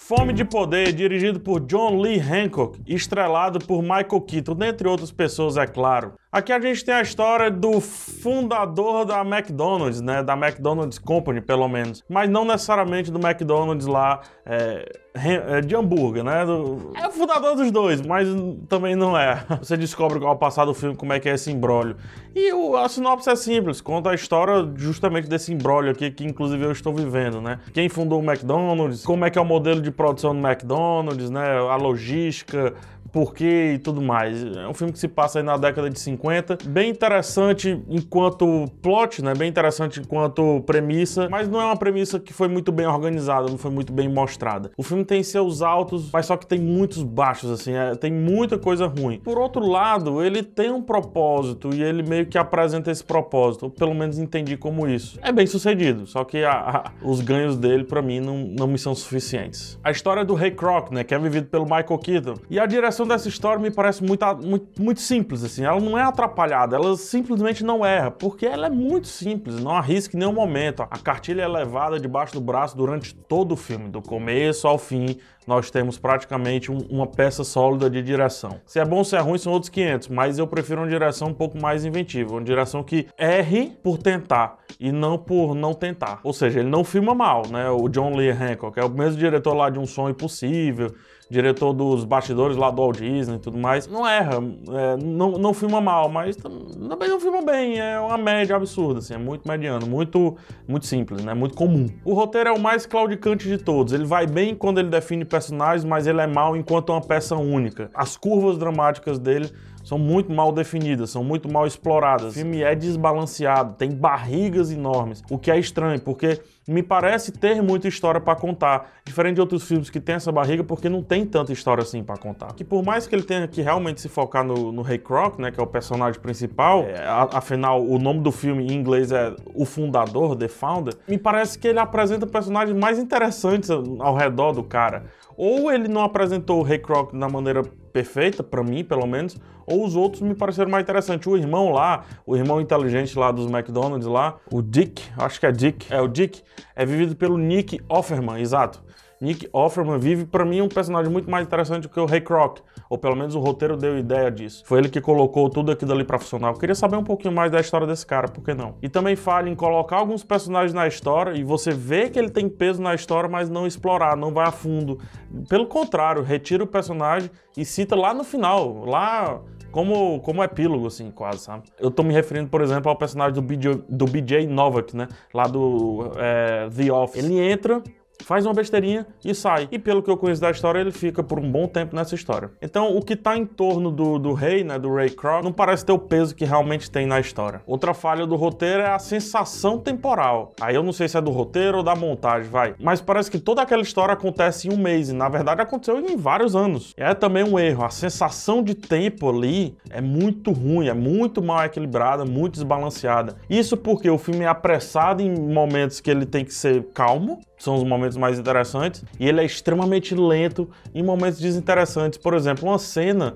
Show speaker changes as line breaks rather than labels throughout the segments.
Fome de Poder, dirigido por John Lee Hancock, estrelado por Michael Keaton, dentre outras pessoas, é claro. Aqui a gente tem a história do fundador da McDonald's, né, da McDonald's Company, pelo menos. Mas não necessariamente do McDonald's lá, de hambúrguer, né? É o fundador dos dois, mas também não é. Você descobre ao passar do filme como é que é esse imbróglio. E a sinopse é simples, conta a história justamente desse imbróglio aqui, que inclusive eu estou vivendo, né? Quem fundou o McDonald's, como é que é o modelo de produção do McDonald's, né? A logística, por quê e tudo mais. É um filme que se passa aí na década de 50, bem interessante enquanto plot, né? Bem interessante enquanto premissa, mas não é uma premissa que foi muito bem organizada, não foi muito bem mostrada. O filme tem seus altos, mas só que tem muitos baixos, assim, tem muita coisa ruim. Por outro lado, ele tem um propósito e ele meio que apresenta esse propósito, ou pelo menos entendi como isso. É bem sucedido, só que os ganhos dele, pra mim, não me são suficientes. A história do Ray Kroc, né? Que é vivido pelo Michael Keaton. E a direção dessa história me parece muito simples, assim. Ela não é atrapalhada, ela simplesmente não erra, porque ela é muito simples, não arrisca em nenhum momento. A cartilha é levada debaixo do braço durante todo o filme, do começo ao fim. Nós temos praticamente uma peça sólida de direção. Se é bom ou se é ruim são outros 500, mas eu prefiro uma direção um pouco mais inventiva, uma direção que erre por tentar e não por não tentar. Ou seja, ele não filma mal, né? O John Lee Hancock é o mesmo diretor lá de Um Sonho Impossível, diretor dos bastidores lá do Walt Disney e tudo mais. Não erra, não filma mal, mas também não filma bem, é uma média absurda, assim, é muito mediano, muito simples, né? Muito comum. O roteiro é o mais claudicante de todos, ele vai bem quando ele define personagens, mas ele é mal enquanto uma peça única. As curvas dramáticas dele são muito mal definidas, são muito mal exploradas. O filme é desbalanceado, tem barrigas enormes, o que é estranho, porque me parece ter muita história pra contar, diferente de outros filmes que tem essa barriga, porque não tem tanta história assim pra contar. Que por mais que ele tenha que realmente se focar no Ray Kroc, né, que é o personagem principal, afinal o nome do filme em inglês é O Fundador, The Founder, me parece que ele apresenta personagens mais interessantes ao redor do cara. Ou ele não apresentou o Ray Kroc da maneira perfeita, pra mim, pelo menos, ou os outros me pareceram mais interessantes. O irmão lá, o irmão inteligente lá dos McDonald's lá, o Dick, acho que é Dick, o Dick, é vivido pelo Nick Offerman, exato. Nick Offerman vive, pra mim, um personagem muito mais interessante do que o Ray Kroc, ou pelo menos o roteiro deu ideia disso. Foi ele que colocou tudo aquilo ali pra funcionar. Eu queria saber um pouquinho mais da história desse cara, por que não? E também falha em colocar alguns personagens na história e você vê que ele tem peso na história, mas não explorar, não vai a fundo. Pelo contrário, retira o personagem e cita lá no final, lá como epílogo, assim, quase, sabe? Eu tô me referindo, por exemplo, ao personagem do BJ Novak, né? Lá do The Office. Ele entra, faz uma besteirinha e sai. E pelo que eu conheço da história, ele fica por um bom tempo nessa história. Então, o que tá em torno do Ray, né, do Ray Kroc, não parece ter o peso que realmente tem na história. Outra falha do roteiro é a sensação temporal. Aí eu não sei se é do roteiro ou da montagem, vai. Mas parece que toda aquela história acontece em um mês, e na verdade aconteceu em vários anos. É também um erro. A sensação de tempo ali é muito ruim, é muito mal equilibrada, muito desbalanceada. Isso porque o filme é apressado em momentos que ele tem que ser calmo, são os momentos mais interessantes, e ele é extremamente lento em momentos desinteressantes. Por exemplo, uma cena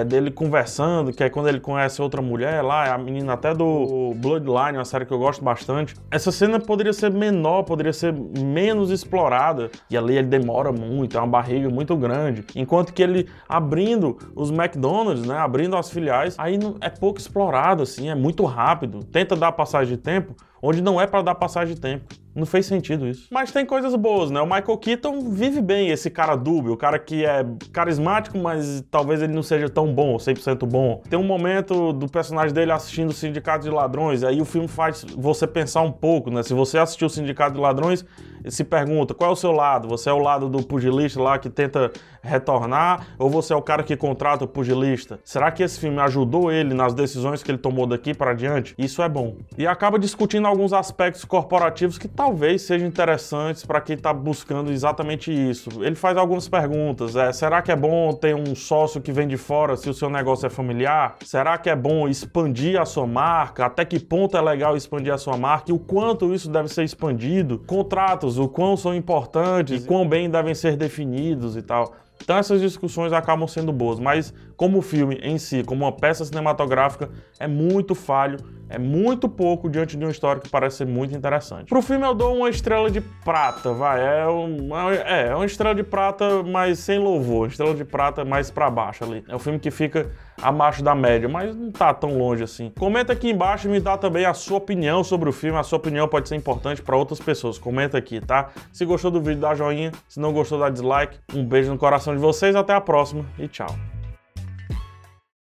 dele conversando, que é quando ele conhece outra mulher lá, a menina até do Bloodline, uma série que eu gosto bastante. Essa cena poderia ser menor, poderia ser menos explorada, e ali ele demora muito, é uma barriga muito grande. Enquanto que ele abrindo os McDonald's, né, abrindo as filiais, aí é pouco explorado, assim, é muito rápido. Tenta dar passagem de tempo onde não é para dar passagem de tempo. Não fez sentido isso. Mas tem coisas boas, né? O Michael Keaton vive bem, esse cara dúbio, o cara que é carismático, mas talvez ele não seja tão bom, 100% bom. Tem um momento do personagem dele assistindo o Sindicato de Ladrões, aí o filme faz você pensar um pouco, né? Se você assistiu o Sindicato de Ladrões, se pergunta, qual é o seu lado? Você é o lado do pugilista lá que tenta retornar, ou você é o cara que contrata o pugilista? Será que esse filme ajudou ele nas decisões que ele tomou daqui para adiante? Isso é bom. E acaba discutindo alguns aspectos corporativos que talvez sejam interessantes para quem está buscando exatamente isso. Ele faz algumas perguntas. Será que é bom ter um sócio que vem de fora se o seu negócio é familiar? Será que é bom expandir a sua marca? Até que ponto é legal expandir a sua marca? E o quanto isso deve ser expandido? Contratos, o quão são importantes e quão bem devem ser definidos e tal. Então essas discussões acabam sendo boas, mas como filme em si, como uma peça cinematográfica, é muito falho, é muito pouco diante de uma história que parece ser muito interessante. Pro filme eu dou uma estrela de prata, vai, é uma estrela de prata, mas sem louvor, estrela de prata mais pra baixo ali. É um filme que fica abaixo da média, mas não tá tão longe assim. Comenta aqui embaixo e me dá também a sua opinião sobre o filme, a sua opinião pode ser importante para outras pessoas, comenta aqui, tá? Se gostou do vídeo, dá joinha, se não gostou, dá dislike. Um beijo no coração de vocês, até a próxima e tchau.